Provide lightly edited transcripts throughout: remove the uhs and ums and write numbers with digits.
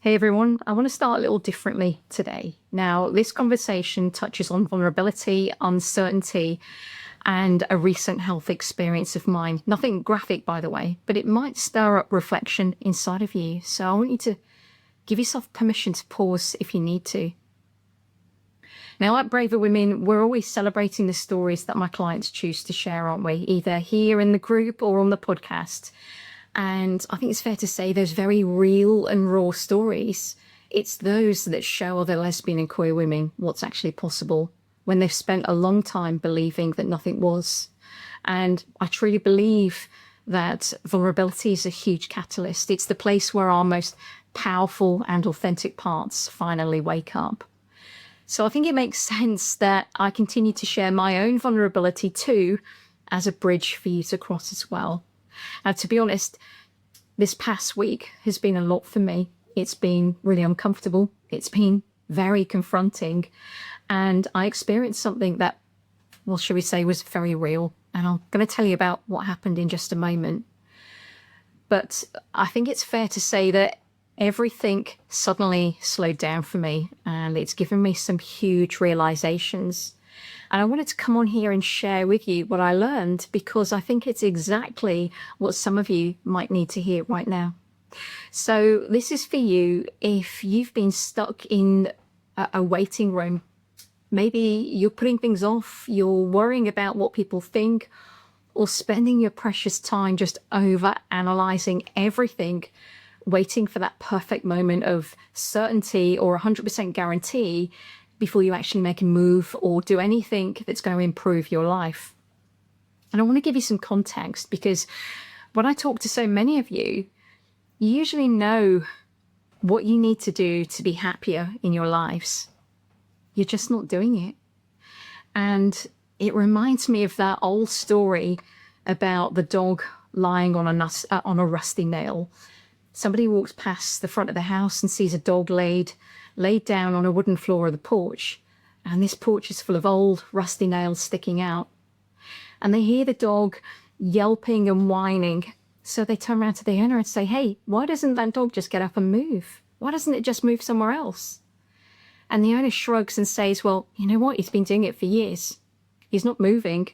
Hey everyone, I want to start a little differently today. Now, this conversation touches on vulnerability, uncertainty, and a recent health experience of mine. Nothing graphic, by the way, but it might stir up reflection inside of you. So I want you to give yourself permission to pause if you need to. Now, at Braver Women, we're always celebrating the stories that my clients choose to share, aren't we? Either here in the group or on the podcast. And I think it's fair to say those very real and raw stories, it's those that show other lesbian and queer women what's actually possible when they've spent a long time believing that nothing was. And I truly believe that vulnerability is a huge catalyst. It's the place where our most powerful and authentic parts finally wake up. So I think it makes sense that I continue to share my own vulnerability too, as a bridge for you to cross as well. Now, to be honest, this past week has been a lot for me. It's been really uncomfortable. It's been very confronting. And I experienced something that, well, shall we say, was very real. And I'm going to tell you about what happened in just a moment. But I think it's fair to say that everything suddenly slowed down for me, and it's given me some huge realizations. And I wanted to come on here and share with you what I learned, because I think it's exactly what some of you might need to hear right now. So this is for you if you've been stuck in a waiting room. Maybe you're putting things off, you're worrying about what people think, or spending your precious time just over analyzing everything, waiting for that perfect moment of certainty or 100% guarantee before you actually make a move or do anything that's going to improve your life. And I want to give you some context, because when I talk to so many of you, you usually know what you need to do to be happier in your lives. You're just not doing it. And it reminds me of that old story about the dog lying on a rusty nail. Somebody walks past the front of the house and sees a dog laid down on a wooden floor of the porch. And this porch is full of old rusty nails sticking out. And they hear the dog yelping and whining. So they turn around to the owner and say, "Hey, why doesn't that dog just get up and move? Why doesn't it just move somewhere else?" And the owner shrugs and says, "Well, you know what? He's been doing it for years. He's not moving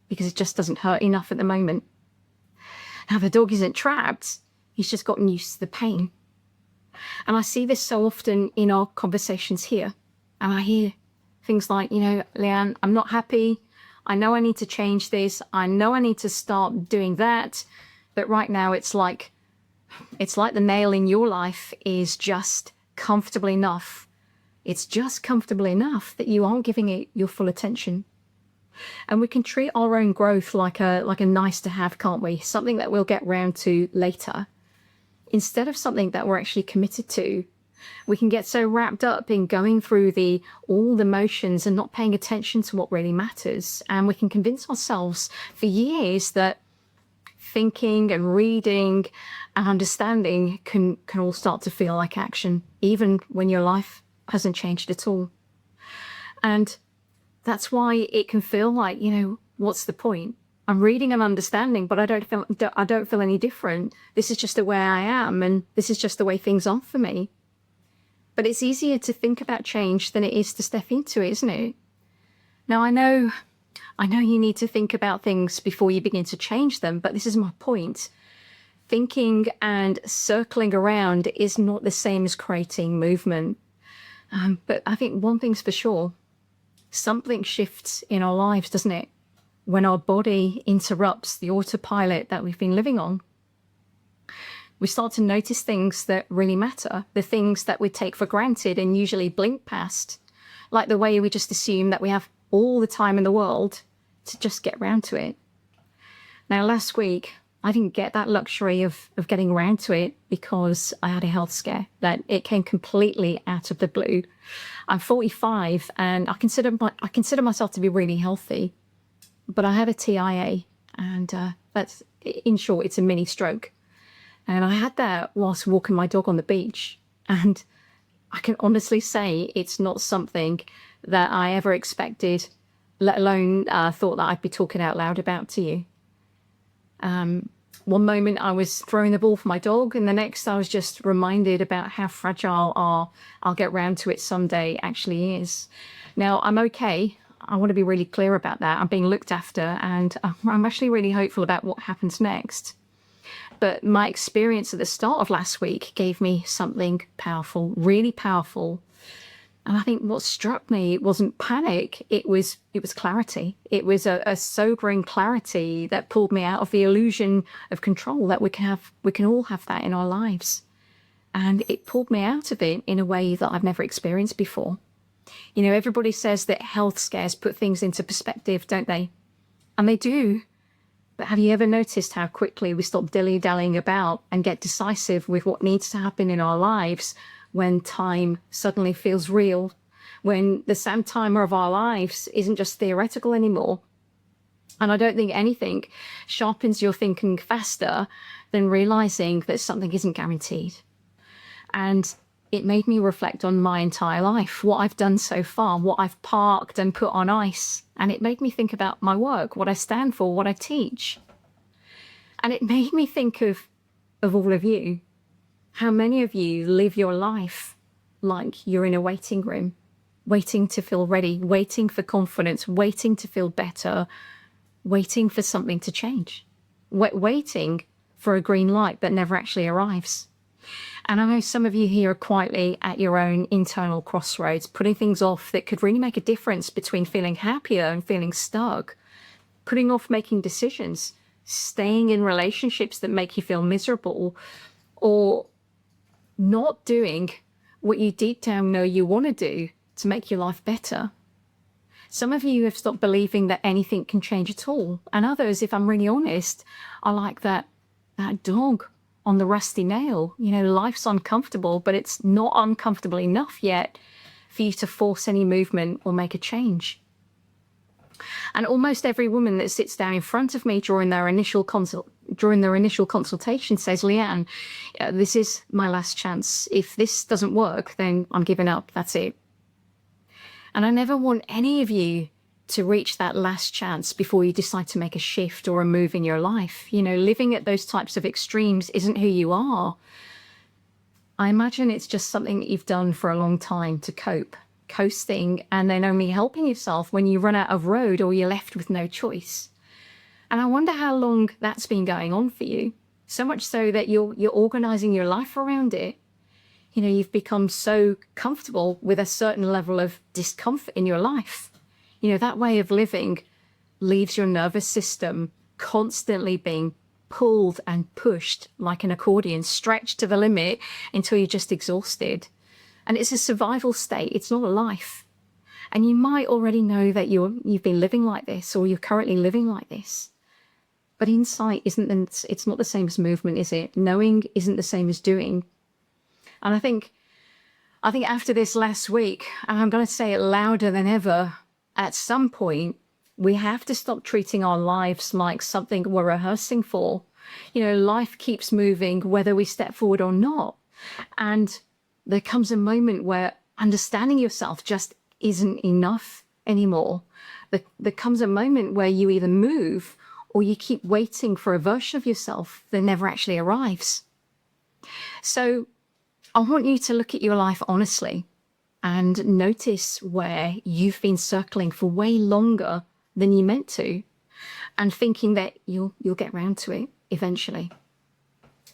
because it just doesn't hurt enough at the moment. Now the dog isn't trapped. He's just gotten used to the pain." And I see this so often in our conversations here. And I hear things like, "Leanne, I'm not happy. I know I need to change this. I know I need to start doing that. But right now it's like the nail in your life is just comfortable enough. It's just comfortable enough that you aren't giving it your full attention." And we can treat our own growth like a nice to have, can't we? Something that we'll get round to later, instead of something that we're actually committed to. We can get so wrapped up in going through all the motions and not paying attention to what really matters. And we can convince ourselves for years that thinking and reading and understanding can all start to feel like action, even when your life hasn't changed at all. And that's why it can feel like, what's the point? I'm reading and understanding, but I don't feel any different. This is just the way I am, and this is just the way things are for me. But it's easier to think about change than it is to step into it, isn't it? Now, I know you need to think about things before you begin to change them, but this is my point. Thinking and circling around is not the same as creating movement. But I think one thing's for sure, something shifts in our lives, doesn't it? When our body interrupts the autopilot that we've been living on. We start to notice things that really matter, the things that we take for granted and usually blink past, like the way we just assume that we have all the time in the world to just get round to it. Now, last week, I didn't get that luxury of getting around to it because I had a health scare, that it came completely out of the blue. I'm 45 and I consider myself to be really healthy, but I had a TIA, and that's, in short, it's a mini stroke. And I had that whilst walking my dog on the beach. And I can honestly say it's not something that I ever expected, let alone thought that I'd be talking out loud about to you. One moment I was throwing the ball for my dog, and the next I was just reminded about how fragile our "I'll get round to it someday" actually is. Now, I'm okay. I want to be really clear about that. I'm being looked after, and I'm actually really hopeful about what happens next. But my experience at the start of last week gave me something powerful, really powerful. And I think what struck me wasn't panic, it was clarity. It was a sobering clarity that pulled me out of the illusion of control that we can all have that in our lives. And it pulled me out of it in a way that I've never experienced before. You know, everybody says that health scares put things into perspective, don't they? And they do. But have you ever noticed how quickly we stop dilly-dallying about and get decisive with what needs to happen in our lives when time suddenly feels real, when the same timer of our lives isn't just theoretical anymore? And I don't think anything sharpens your thinking faster than realizing that something isn't guaranteed. And it made me reflect on my entire life, what I've done so far, what I've parked and put on ice. And it made me think about my work, what I stand for, what I teach. And it made me think of all of you. How many of you live your life like you're in a waiting room, waiting to feel ready, waiting for confidence, waiting to feel better, waiting for something to change, waiting for a green light that never actually arrives? And I know some of you here are quietly at your own internal crossroads, putting things off that could really make a difference between feeling happier and feeling stuck, putting off making decisions, staying in relationships that make you feel miserable, or not doing what you deep down know you want to do to make your life better. Some of you have stopped believing that anything can change at all. And others, if I'm really honest, are like that dog on the rusty nail. You know, life's uncomfortable, but it's not uncomfortable enough yet for you to force any movement or make a change. And almost every woman that sits down in front of me during their initial consultation says, "Leanne, this is my last chance. If this doesn't work, then I'm giving up. That's it." And I never want any of you to reach that last chance before you decide to make a shift or a move in your life. You know, living at those types of extremes isn't who you are. I imagine it's just something that you've done for a long time to cope, coasting, and then only helping yourself when you run out of road or you're left with no choice. And I wonder how long that's been going on for you, so much so that you're organizing your life around it. You know, you've become so comfortable with a certain level of discomfort in your life. You know, that way of living leaves your nervous system constantly being pulled and pushed like an accordion, stretched to the limit until you're just exhausted. And it's a survival state. It's not a life. And you might already know that you've been living like this, or you're currently living like this. But insight it's not the same as movement, is it? Knowing isn't the same as doing. And I think after this last week, and I'm going to say it louder than ever, at some point, we have to stop treating our lives like something we're rehearsing for. You know, life keeps moving whether we step forward or not. And there comes a moment where understanding yourself just isn't enough anymore. There comes a moment where you either move or you keep waiting for a version of yourself that never actually arrives. So I want you to look at your life honestly and notice where you've been circling for way longer than you meant to, and thinking that you'll get round to it eventually.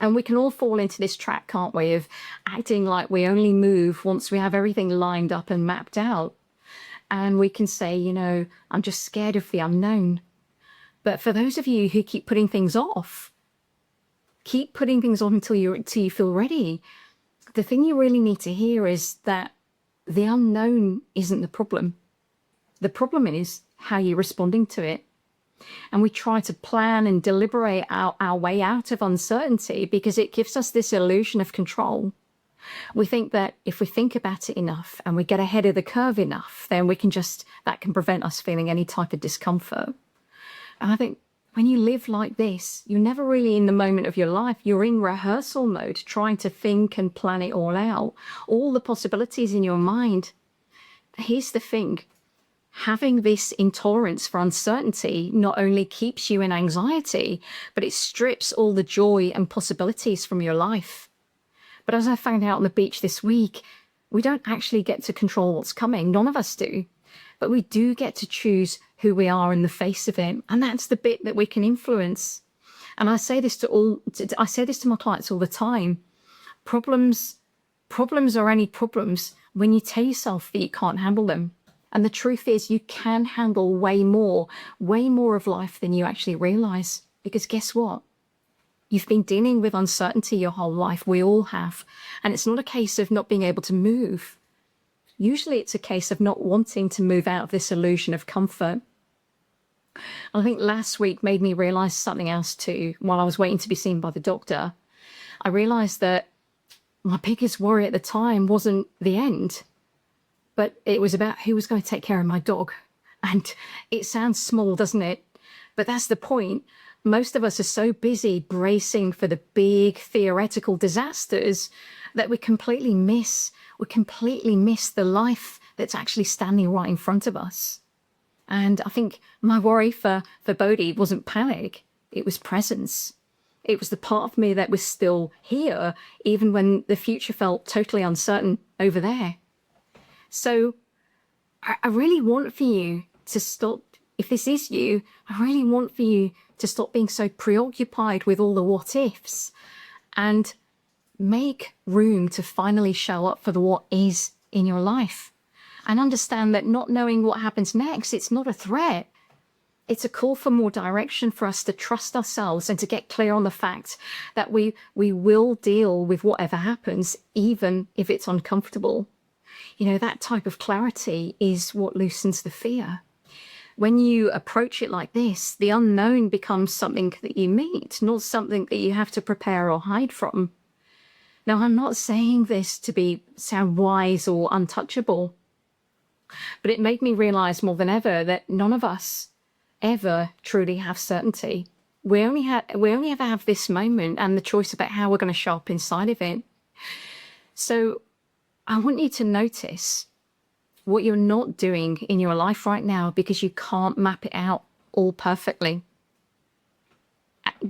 And we can all fall into this trap, can't we, of acting like we only move once we have everything lined up and mapped out. And we can say, you know, I'm just scared of the unknown. But for those of you who keep putting things off, keep putting things on until you feel ready, the thing you really need to hear is that the unknown isn't the problem. The problem is how you're responding to it. And we try to plan and deliberate our way out of uncertainty because it gives us this illusion of control. We think that if we think about it enough and we get ahead of the curve enough, then that can prevent us feeling any type of discomfort. And I think when you live like this, you're never really in the moment of your life. You're in rehearsal mode, trying to think and plan it all out, all the possibilities in your mind. Here's the thing. having this intolerance for uncertainty not only keeps you in anxiety, but it strips all the joy and possibilities from your life. But as I found out on the beach this week, we don't actually get to control what's coming. None of us do. But we do get to choose who we are in the face of it. And that's the bit that we can influence. And I say this to my clients all the time. Problems are only problems when you tell yourself that you can't handle them. And the truth is, you can handle way more of life than you actually realize. Because guess what? You've been dealing with uncertainty your whole life. We all have. And it's not a case of not being able to move. Usually it's a case of not wanting to move out of this illusion of comfort. I think last week made me realize something else too. While I was waiting to be seen by the doctor, I realized that my biggest worry at the time wasn't the end, but it was about who was going to take care of my dog. And it sounds small, doesn't it? But that's the point. Most of us are so busy bracing for the big theoretical disasters that we completely miss the life that's actually standing right in front of us. And I think my worry for Bodhi wasn't panic, it was presence. It was the part of me that was still here, even when the future felt totally uncertain over there. So I really want for you to stop, if this is you, I really want for you to stop being so preoccupied with all the what ifs and make room to finally show up for the what is in your life. And understand that not knowing what happens next, it's not a threat. It's a call for more direction, for us to trust ourselves and to get clear on the fact that we will deal with whatever happens, even if it's uncomfortable. You know, that type of clarity is what loosens the fear. When you approach it like this, the unknown becomes something that you meet, not something that you have to prepare or hide from. Now, I'm not saying this to sound wise or untouchable, but it made me realize more than ever that none of us ever truly have certainty. We only ever have this moment and the choice about how we're going to show up inside of it. So I want you to notice what you're not doing in your life right now because you can't map it out all perfectly.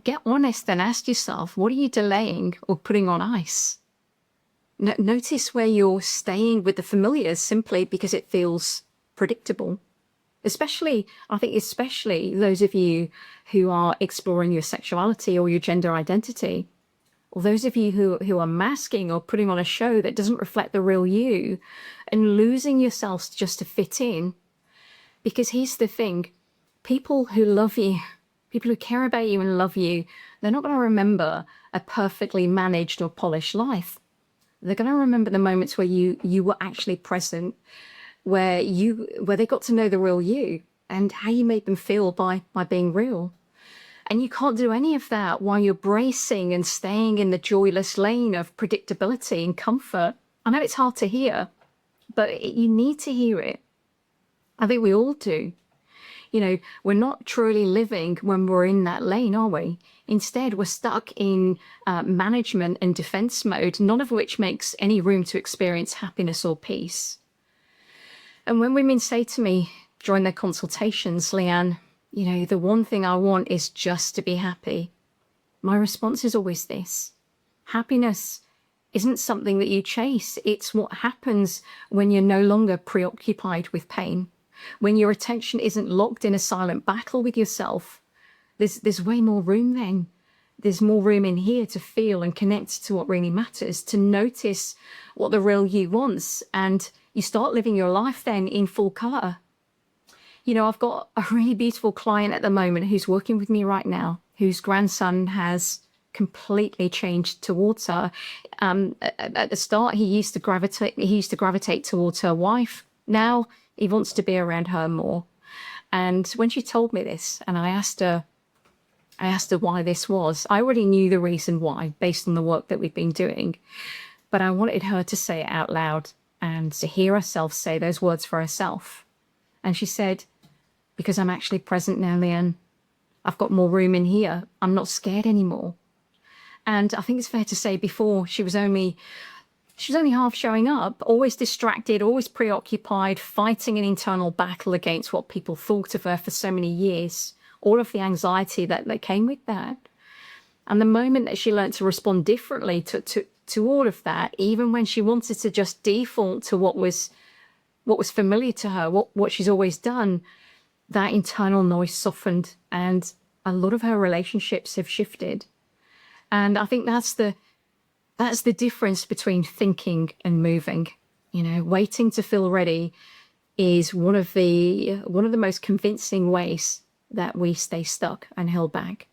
Get honest and ask yourself, what are you delaying or putting on ice? Notice where you're staying with the familiar simply because it feels predictable. Especially those of you who are exploring your sexuality or your gender identity, or those of you who are masking or putting on a show that doesn't reflect the real you and losing yourselves just to fit in. Because here's the thing, people who love you, people who care about you and love you, they're not going to remember a perfectly managed or polished life. They're going to remember the moments where you were actually present, where they got to know the real you and how you made them feel by being real. And you can't do any of that while you're bracing and staying in the joyless lane of predictability and comfort. I know it's hard to hear, but you need to hear it. I think we all do. You know, we're not truly living when we're in that lane, are we? Instead, we're stuck in management and defense mode, none of which makes any room to experience happiness or peace. And when women say to me during their consultations, Leanne, you know, the one thing I want is just to be happy, my response is always this: happiness isn't something that you chase. It's what happens when you're no longer preoccupied with pain. When your attention isn't locked in a silent battle with yourself, there's way more room then. There's more room in here to feel and connect to what really matters, to notice what the real you wants, and you start living your life then in full color. You know, I've got a really beautiful client at the moment who's working with me right now, whose grandson has completely changed towards her. At the start, he used to gravitate towards her wife. Now he wants to be around her more. And when she told me this, and I asked her why this was, I already knew the reason why based on the work that we've been doing, but I wanted her to say it out loud and to hear herself say those words for herself. And she said, because I'm actually present now, Leanne. I've got more room in here. I'm not scared anymore. And I think it's fair to say before she was only She's only half showing up, always distracted, always preoccupied, fighting an internal battle against what people thought of her for so many years, all of the anxiety that came with that. And the moment that she learned to respond differently to all of that, even when she wanted to just default to what was familiar to her, what she's always done, that internal noise softened, and a lot of her relationships have shifted. And I think that's the difference between thinking and moving. You know, waiting to feel ready is one of the most convincing ways that we stay stuck and held back.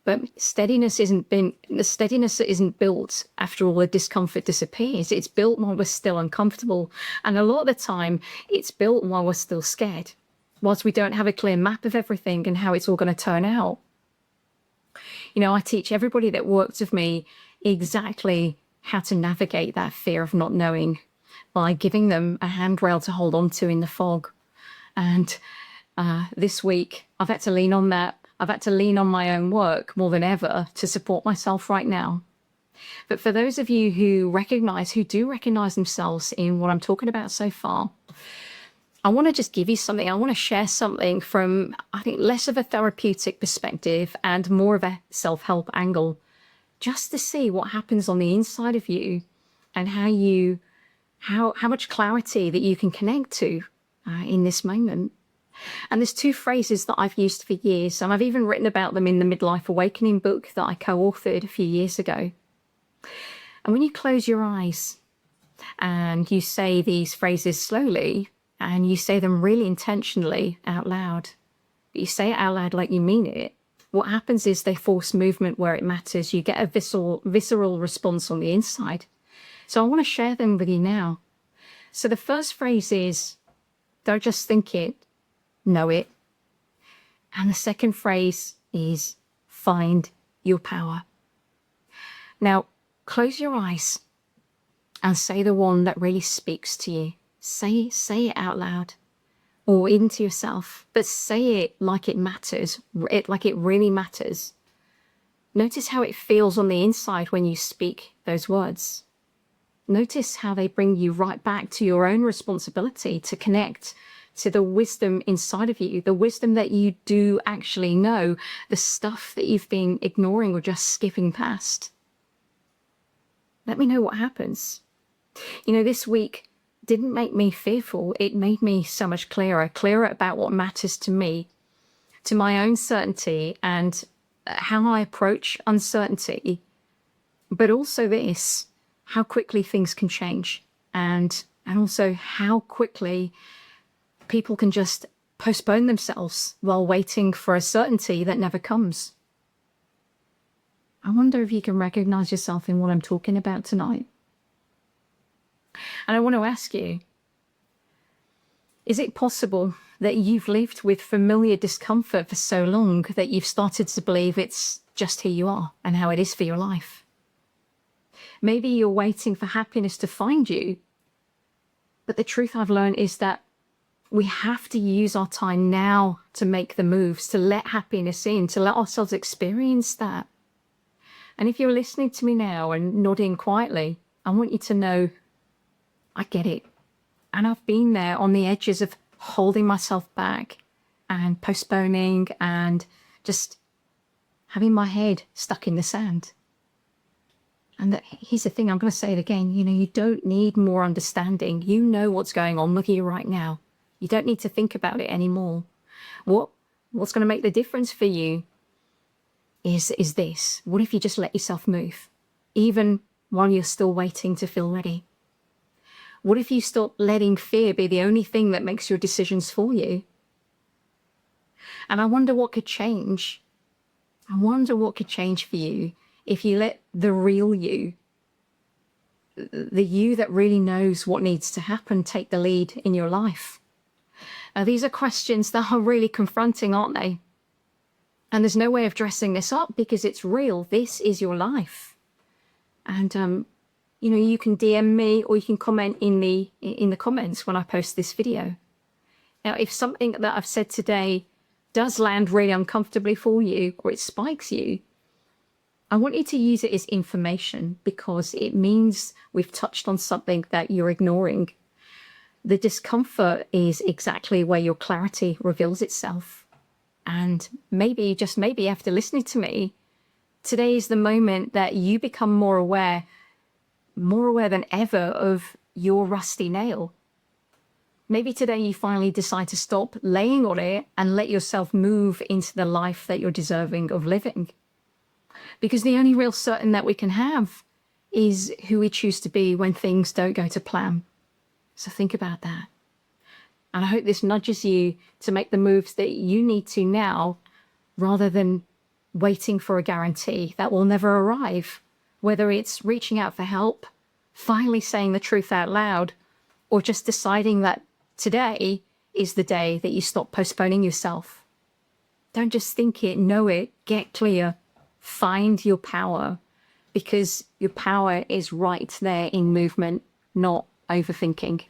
But steadiness isn't built after all the discomfort disappears. It's built while we're still uncomfortable. And a lot of the time, it's built while we're still scared, whilst we don't have a clear map of everything and how it's all going to turn out. You know, I teach everybody that works with me exactly how to navigate that fear of not knowing by giving them a handrail to hold on to in the fog. And this week, I've had to lean on that. I've had to lean on my own work more than ever to support myself right now. But for those of you who do recognize themselves in what I'm talking about so far, I want to just give you something. I want to share something from, I think, less of a therapeutic perspective and more of a self-help angle, just to see what happens on the inside of you and how much clarity that you can connect to in this moment. And there's two phrases that I've used for years, and I've even written about them in the Midlife Awakening book that I co-authored a few years ago. And when you close your eyes and you say these phrases slowly, and you say them really intentionally out loud, but you say it out loud like you mean it, what happens is they force movement where it matters. You get a visceral response on the inside. So I want to share them with you now. So the first phrase is, don't just think it, know it. And the second phrase is, find your power. Now, close your eyes and say the one that really speaks to you. Say it out loud or into yourself, but say it like it matters, like it really matters. Notice how it feels on the inside when you speak those words. Notice how they bring you right back to your own responsibility to connect to the wisdom inside of you, the wisdom that you do actually know, the stuff that you've been ignoring or just skipping past. Let me know what happens. You know, this week didn't make me fearful. It made me so much clearer about what matters to me, to my own certainty and how I approach uncertainty. But also this, how quickly things can change, and also how quickly people can just postpone themselves while waiting for a certainty that never comes. I wonder if you can recognize yourself in what I'm talking about tonight. And I want to ask you, is it possible that you've lived with familiar discomfort for so long that you've started to believe it's just who you are and how it is for your life? Maybe you're waiting for happiness to find you, but the truth I've learned is that we have to use our time now to make the moves, to let happiness in, to let ourselves experience that. And if you're listening to me now and nodding quietly, I want you to know I get it. And I've been there on the edges of holding myself back and postponing and just having my head stuck in the sand. And here's the thing, I'm going to say it again, you know, you don't need more understanding. You know what's going on with you right now. You don't need to think about it anymore. What's going to make the difference for you is this. What if you just let yourself move, even while you're still waiting to feel ready? What if you stop letting fear be the only thing that makes your decisions for you? And I wonder what could change. I wonder what could change for you if you let the real you, the you that really knows what needs to happen, take the lead in your life. Now, these are questions that are really confronting, aren't they? And there's no way of dressing this up because it's real. This is your life. And, you know, you can DM me or you can comment in the comments when I post this video. Now, if something that I've said today does land really uncomfortably for you or it spikes you, I want you to use it as information because it means we've touched on something that you're ignoring. The discomfort is exactly where your clarity reveals itself. And maybe, just maybe after listening to me, today is the moment that you become more aware than ever of your rusty nail. Maybe today you finally decide to stop laying on it and let yourself move into the life that you're deserving of living. Because the only real certain that we can have is who we choose to be when things don't go to plan. So think about that. And I hope this nudges you to make the moves that you need to now, rather than waiting for a guarantee that will never arrive. Whether it's reaching out for help, finally saying the truth out loud, or just deciding that today is the day that you stop postponing yourself. Don't just think it, know it, get clear, find your power, because your power is right there in movement, not overthinking.